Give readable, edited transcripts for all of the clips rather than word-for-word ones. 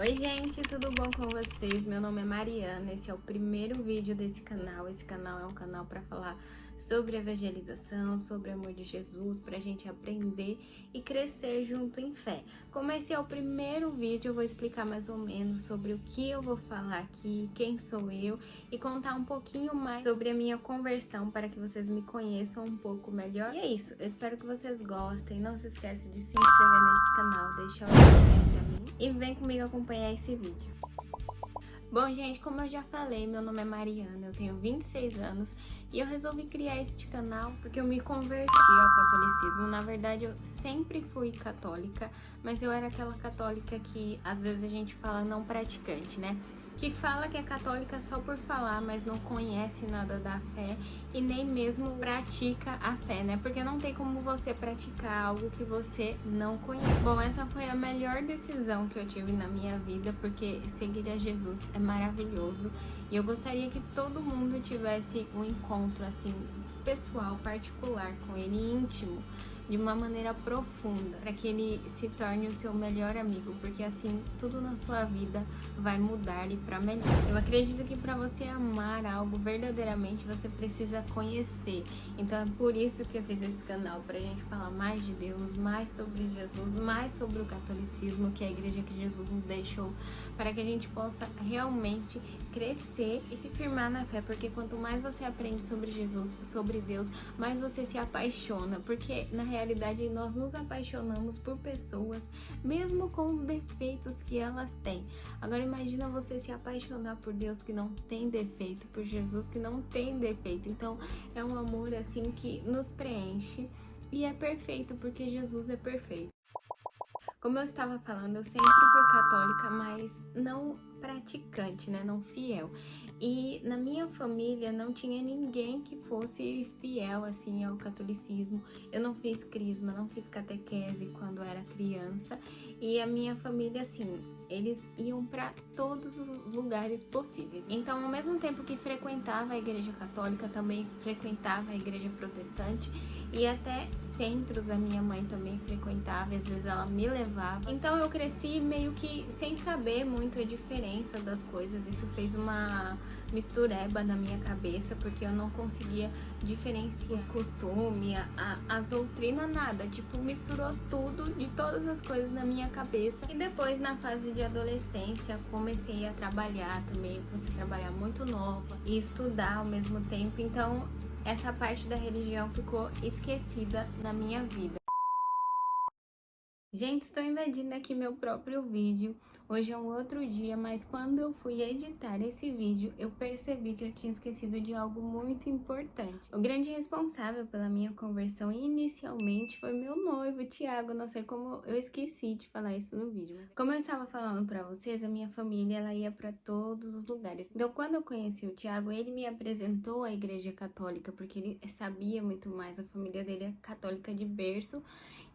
Oi gente, tudo bom com vocês? Meu nome é Mariana, esse é o primeiro vídeo desse canal. Esse canal é um canal para falar sobre evangelização, sobre o amor de Jesus, para a gente aprender e crescer junto em fé. Como esse é o primeiro vídeo, eu vou explicar mais ou menos sobre o que eu vou falar aqui, quem sou eu e contar um pouquinho mais sobre a minha conversão para que vocês me conheçam um pouco melhor. E é isso, eu espero que vocês gostem. Não se esqueça de se inscrever neste canal, deixar o like pra mim e vem comigo acompanhar esse vídeo. Bom, gente, como eu já falei, meu nome é Mariana, eu tenho 26 anos e eu resolvi criar este canal porque eu me converti ao catolicismo. Na verdade, eu sempre fui católica, mas eu era aquela católica que às vezes a gente fala não praticante, né? Que fala que é católica só por falar, mas não conhece nada da fé e nem mesmo pratica a fé, né? Porque não tem como você praticar algo que você não conhece. Bom, essa foi a melhor decisão que eu tive na minha vida, porque seguir a Jesus é maravilhoso e eu gostaria que todo mundo tivesse um encontro assim pessoal, particular com ele, íntimo, de uma maneira profunda, para que ele se torne o seu melhor amigo, porque assim tudo na sua vida vai mudar e para melhor. Eu acredito que para você amar algo verdadeiramente você precisa conhecer. Então é por isso que eu fiz esse canal, para a gente falar mais de Deus, mais sobre Jesus, mais sobre o catolicismo, que é a igreja que Jesus nos deixou, para que a gente possa realmente crescer e se firmar na fé, porque quanto mais você aprende sobre Jesus, sobre Deus, mais você se apaixona, porque na realidade nós nos apaixonamos por pessoas, mesmo com os defeitos que elas têm. Agora imagina você se apaixonar por Deus que não tem defeito, por Jesus que não tem defeito. Então é um amor assim que nos preenche e é perfeito, porque Jesus é perfeito. Como eu estava falando, eu sempre fui católica, mas não praticante, né? Não fiel. E na minha família não tinha ninguém que fosse fiel assim ao catolicismo. Eu não fiz crisma, não fiz catequese quando era criança. E a minha família, assim, eles iam para todos os lugares possíveis. Então, ao mesmo tempo que frequentava a igreja católica, também frequentava a igreja protestante e até centros a minha mãe também frequentava, às vezes ela me levava. Então eu cresci meio que sem saber muito a diferença das coisas. Isso fez uma mistureba na minha cabeça, porque eu não conseguia diferenciar os costumes, as doutrinas, nada. Tipo, misturou tudo, de todas as coisas na minha cabeça. E depois, na fase de adolescência, comecei a trabalhar também. Comecei a trabalhar muito nova e estudar ao mesmo tempo. Então, essa parte da religião ficou esquecida na minha vida. Gente, estou invadindo aqui meu próprio vídeo. Hoje é um outro dia, mas quando eu fui editar esse vídeo, eu percebi que eu tinha esquecido de algo muito importante. O grande responsável pela minha conversão inicialmente foi meu noivo, Thiago. Não sei como eu esqueci de falar isso no vídeo. Como eu estava falando para vocês, a minha família ela ia para todos os lugares. Então, quando eu conheci o Thiago, ele me apresentou à igreja católica, porque ele sabia muito mais. A família dele é católica de berço.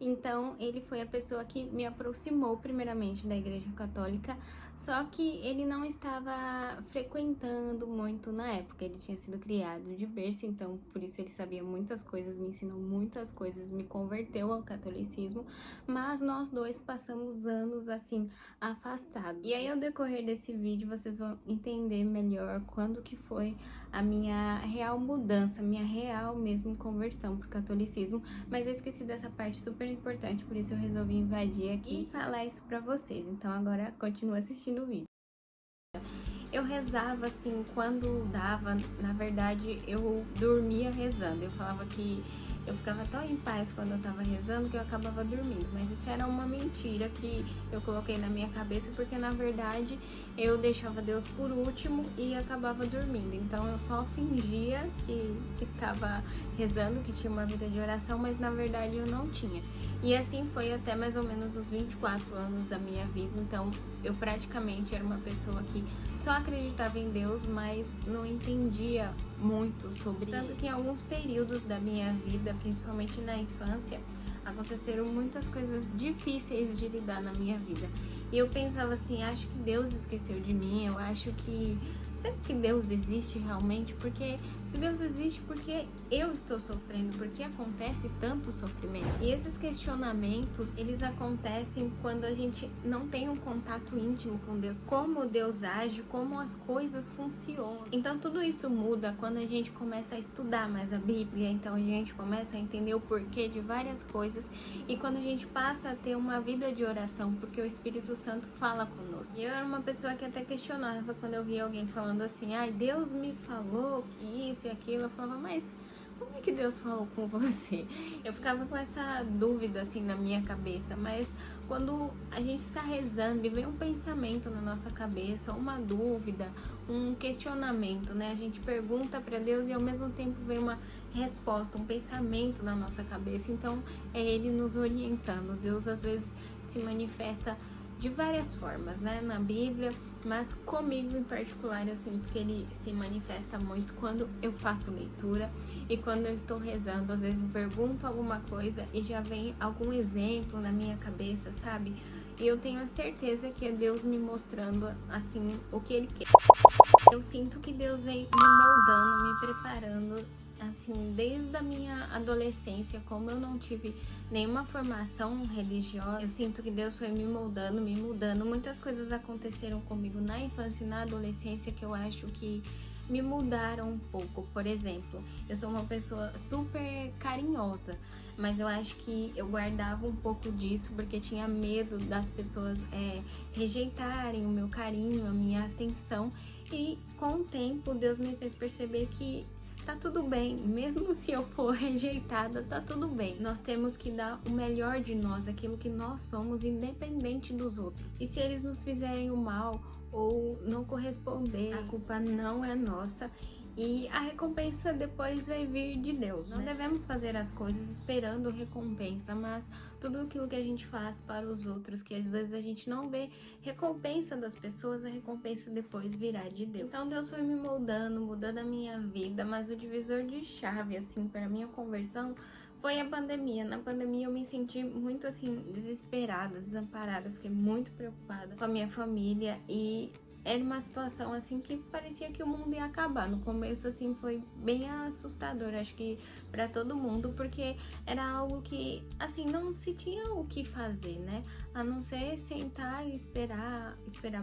Então, ele foi a pessoa que me aproximou primeiramente da igreja católica, só que ele não estava frequentando muito na época. Ele tinha sido criado de berço, então por isso ele sabia muitas coisas, me ensinou muitas coisas, me converteu ao catolicismo, mas nós dois passamos anos assim, afastados. E aí, ao decorrer desse vídeo, vocês vão entender melhor quando que foi a minha real mudança, minha real mesmo conversão pro catolicismo, mas eu esqueci dessa parte super importante, por isso eu resolvi invadir aqui e falar isso pra vocês. Então agora continua assistindo o vídeo. Eu rezava assim quando dava, na verdade eu dormia rezando. Eu falava que eu ficava tão em paz quando eu tava rezando que eu acabava dormindo, mas isso era uma mentira que eu coloquei na minha cabeça, porque na verdade eu deixava Deus por último e acabava dormindo. Então eu só fingia que estava rezando, que tinha uma vida de oração, mas na verdade eu não tinha. E assim foi até mais ou menos os 24 anos da minha vida. Então eu praticamente era uma pessoa que só acreditava em Deus, mas não entendia muito sobre ele. Tanto que em alguns períodos da minha vida, principalmente na infância, aconteceram muitas coisas difíceis de lidar na minha vida. E eu pensava assim, acho que Deus esqueceu de mim, eu acho que, será que Deus existe realmente? Porque se Deus existe, por que eu estou sofrendo? Por que acontece tanto sofrimento? E esses questionamentos, eles acontecem quando a gente não tem um contato íntimo com Deus. Como Deus age, como as coisas funcionam. Então tudo isso muda quando a gente começa a estudar mais a Bíblia. Então a gente começa a entender o porquê de várias coisas. E quando a gente passa a ter uma vida de oração, porque o Espírito Santo fala conosco. E eu era uma pessoa que até questionava quando eu via alguém falando assim, ai, Deus me falou que isso e aquilo. Eu falava, mas como é que Deus falou com você? Eu ficava com essa dúvida assim na minha cabeça, mas quando a gente está rezando e vem um pensamento na nossa cabeça, uma dúvida, um questionamento, né? A gente pergunta para Deus e ao mesmo tempo vem uma resposta, um pensamento na nossa cabeça. Então é Ele nos orientando. Deus às vezes se manifesta de várias formas, né, na Bíblia, mas comigo em particular eu sinto que ele se manifesta muito quando eu faço leitura e quando eu estou rezando. Às vezes eu pergunto alguma coisa e já vem algum exemplo na minha cabeça, sabe? E eu tenho a certeza que é Deus me mostrando, assim, o que Ele quer. Eu sinto que Deus vem me moldando, me preparando, assim, desde a minha adolescência. Como eu não tive nenhuma formação religiosa, eu sinto que Deus foi me moldando, me mudando. Muitas coisas aconteceram comigo na infância e na adolescência que eu acho que me mudaram um pouco. Por exemplo, eu sou uma pessoa super carinhosa, mas eu acho que eu guardava um pouco disso porque tinha medo das pessoas rejeitarem o meu carinho, a minha atenção. E com o tempo Deus me fez perceber que tá tudo bem, mesmo se eu for rejeitada, tá tudo bem. Nós temos que dar o melhor de nós, aquilo que nós somos, independente dos outros. E se eles nos fizerem o mal ou não corresponder, a culpa não é nossa. E a recompensa depois vai vir de Deus. Não devemos fazer as coisas esperando recompensa, mas tudo aquilo que a gente faz para os outros, que às vezes a gente não vê recompensa das pessoas, a recompensa depois virá de Deus. Então Deus foi me moldando, mudando a minha vida, mas o divisor de chave, assim, para a minha conversão foi a pandemia. Na pandemia eu me senti muito, assim, desesperada, desamparada. Eu fiquei muito preocupada com a minha família e era uma situação assim que parecia que o mundo ia acabar. No começo assim foi bem assustador, acho que para todo mundo, porque era algo que assim não se tinha o que fazer, né? A não ser sentar e esperar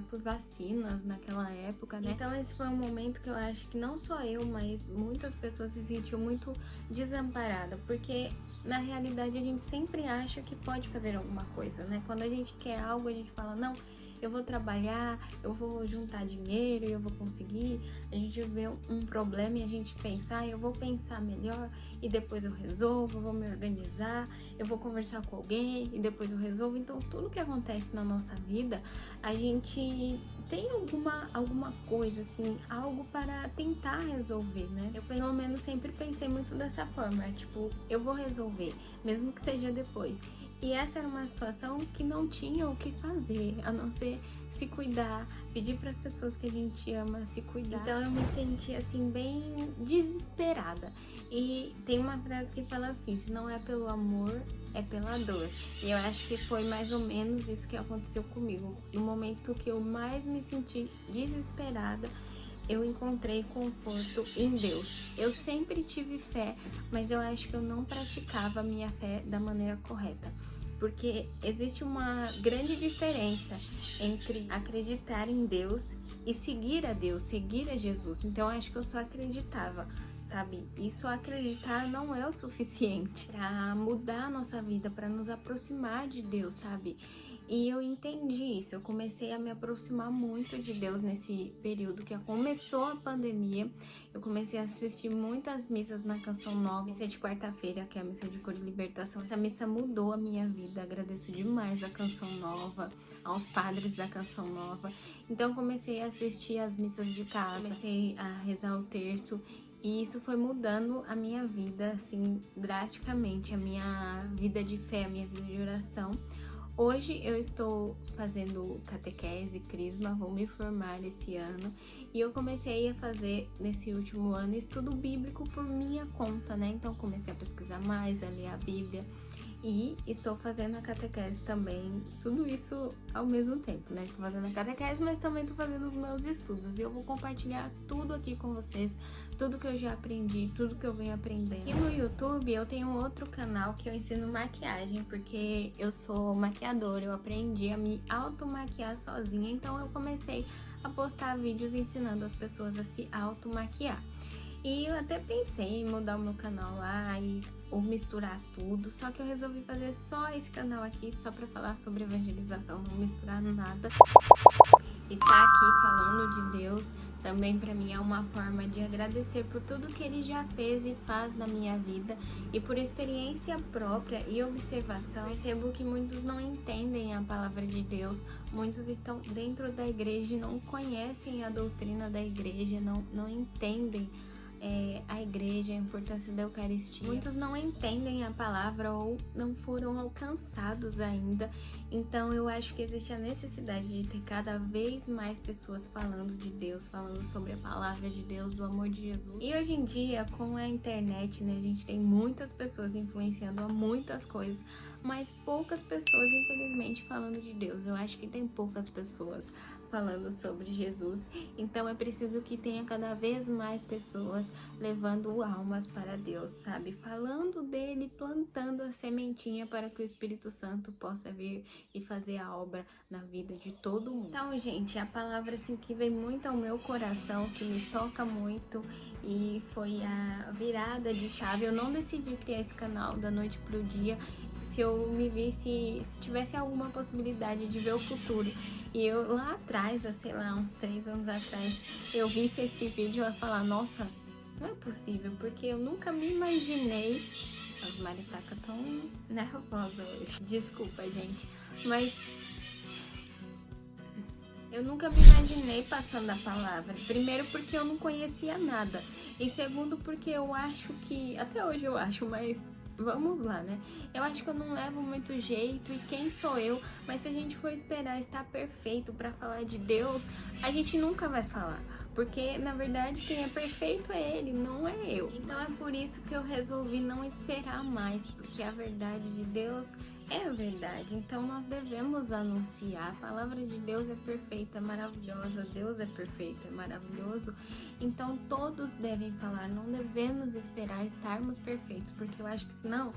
por vacinas naquela época, né? Então esse foi um momento que eu acho que não só eu, mas muitas pessoas se sentiam muito desamparada, porque na realidade a gente sempre acha que pode fazer alguma coisa, né? Quando a gente quer algo, a gente fala, não, eu vou trabalhar, eu vou juntar dinheiro e eu vou conseguir. A gente vê um problema e a gente pensa, eu vou pensar melhor e depois eu resolvo, eu vou me organizar, eu vou conversar com alguém e depois eu resolvo. Então tudo que acontece na nossa vida, a gente tem alguma coisa assim, algo para tentar resolver, né? Eu pelo menos sempre pensei muito dessa forma, tipo, eu vou resolver, mesmo que seja depois. E essa era uma situação que não tinha o que fazer, a não ser se cuidar, pedir para as pessoas que a gente ama se cuidar. Então eu me senti assim bem desesperada. E tem uma frase que fala assim, se não é pelo amor, é pela dor. E eu acho que foi mais ou menos isso que aconteceu comigo. No momento que eu mais me senti desesperada, eu encontrei conforto em Deus. Eu sempre tive fé, mas eu acho que eu não praticava a minha fé da maneira correta. Porque existe uma grande diferença entre acreditar em Deus e seguir a Deus, seguir a Jesus. Então eu acho que eu só acreditava, sabe? E só acreditar não é o suficiente para mudar a nossa vida, para nos aproximar de Deus, sabe? E eu entendi isso, eu comecei a me aproximar muito de Deus nesse período que começou a pandemia. Eu comecei a assistir muitas missas na Canção Nova, missa de quarta-feira, que é a missa de cura e libertação. Essa missa mudou a minha vida, agradeço demais a Canção Nova, aos padres da Canção Nova. Então comecei a assistir as missas de casa, comecei a rezar o terço. E isso foi mudando a minha vida, assim, drasticamente, a minha vida de fé, a minha vida de oração. Hoje eu estou fazendo catequese, crisma, vou me formar esse ano e eu comecei a fazer nesse último ano estudo bíblico por minha conta, né? Então comecei a pesquisar mais, a ler a Bíblia e estou fazendo a catequese também, tudo isso ao mesmo tempo, né? Estou fazendo a catequese, mas também estou fazendo os meus estudos, e eu vou compartilhar tudo aqui com vocês, tudo que eu já aprendi, tudo que eu venho aprendendo. E no YouTube eu tenho outro canal que eu ensino maquiagem, porque eu sou maquiadora, eu aprendi a me automaquiar sozinha, então eu comecei a postar vídeos ensinando as pessoas a se automaquiar. E eu até pensei em mudar o meu canal lá ou misturar tudo, só que eu resolvi fazer só esse canal aqui, só para falar sobre evangelização, não misturar nada. Estar aqui falando de Deus também para mim é uma forma de agradecer por tudo que Ele já fez e faz na minha vida, e por experiência própria e observação, percebo que muitos não entendem a palavra de Deus, muitos estão dentro da igreja e não conhecem a doutrina da igreja, não entendem a igreja, a importância da Eucaristia. Muitos não entendem a palavra ou não foram alcançados ainda. Então eu acho que existe a necessidade de ter cada vez mais pessoas falando de Deus, falando sobre a palavra de Deus, do amor de Jesus. E hoje em dia, com a internet, né, a gente tem muitas pessoas influenciando a muitas coisas, mas poucas pessoas, infelizmente, falando de Deus. Eu acho que tem poucas pessoas falando sobre Jesus, então é preciso que tenha cada vez mais pessoas levando almas para Deus, sabe? Falando dele, plantando a sementinha para que o Espírito Santo possa vir e fazer a obra na vida de todo mundo. Então, gente, a palavra assim que vem muito ao meu coração, que me toca muito, e foi a virada de chave. Eu não decidi criar esse canal da noite pro dia. Se eu me visse, se tivesse alguma possibilidade de ver o futuro, e eu lá atrás, sei lá, uns 3 anos atrás, eu visse esse vídeo, eu ia falar, nossa, não é possível, porque eu nunca me imaginei. As maritacas tão nervosas hoje, desculpa, gente, mas eu nunca me imaginei passando a palavra. Primeiro porque eu não conhecia nada, e segundo porque eu acho que, até hoje eu acho, mas vamos lá, né? Eu acho que eu não levo muito jeito, e quem sou eu? Mas se a gente for esperar estar perfeito para falar de Deus, a gente nunca vai falar. Porque, na verdade, quem é perfeito é Ele, não é eu. Então é por isso que eu resolvi não esperar mais, porque a verdade de Deus é a verdade. Então nós devemos anunciar. A palavra de Deus é perfeita, é maravilhosa. Deus é perfeito, é maravilhoso. Então todos devem falar, não devemos esperar estarmos perfeitos, porque eu acho que senão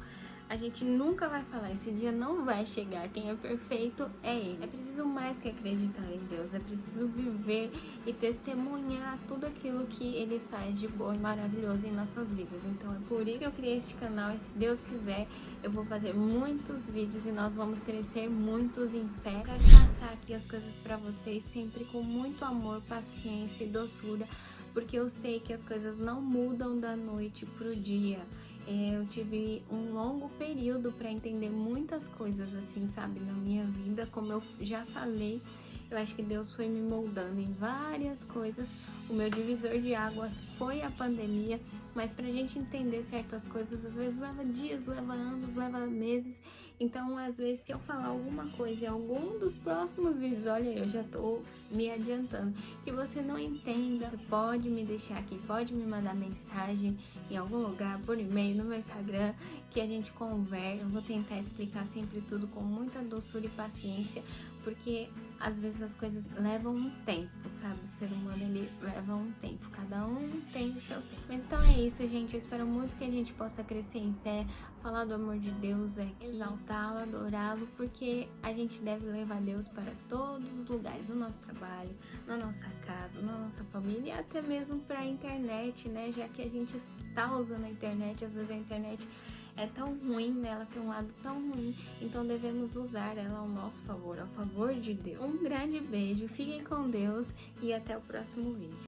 a gente nunca vai falar, esse dia não vai chegar. Quem é perfeito é Ele. É preciso mais que acreditar em Deus, é preciso viver e testemunhar tudo aquilo que Ele faz de bom e maravilhoso em nossas vidas. Então é por isso que eu criei este canal, e se Deus quiser eu vou fazer muitos vídeos e nós vamos crescer muitos em fé. Eu quero passar aqui as coisas para vocês sempre com muito amor, paciência e doçura, porque eu sei que as coisas não mudam da noite pro dia. Eu tive um longo período para entender muitas coisas, assim, sabe, na minha vida. Como eu já falei, eu acho que Deus foi me moldando em várias coisas. O meu divisor de águas foi a pandemia, mas pra gente entender certas coisas, às vezes leva dias, leva anos, leva meses. Então, às vezes, se eu falar alguma coisa em algum dos próximos vídeos, olha, eu já tô me adiantando, que você não entenda, você pode me deixar aqui, pode me mandar mensagem em algum lugar, por e-mail, no meu Instagram, que a gente conversa. Eu vou tentar explicar sempre tudo com muita doçura e paciência, porque às vezes as coisas levam um tempo, sabe? O ser humano, ele leva um tempo, cada um tem o seu tempo. Mas então é isso, gente, eu espero muito que a gente possa crescer em fé, falar do amor de Deus aqui, exaltá-lo, adorá-lo, porque a gente deve levar Deus para todos os lugares, no nosso trabalho, na nossa casa, na nossa família, e até mesmo para a internet, né? Já que a gente está usando a internet, às vezes a internet é tão ruim, né? Ela tem um lado tão ruim, então devemos usar ela ao nosso favor, ao favor de Deus. Um grande beijo, fiquem com Deus e até o próximo vídeo.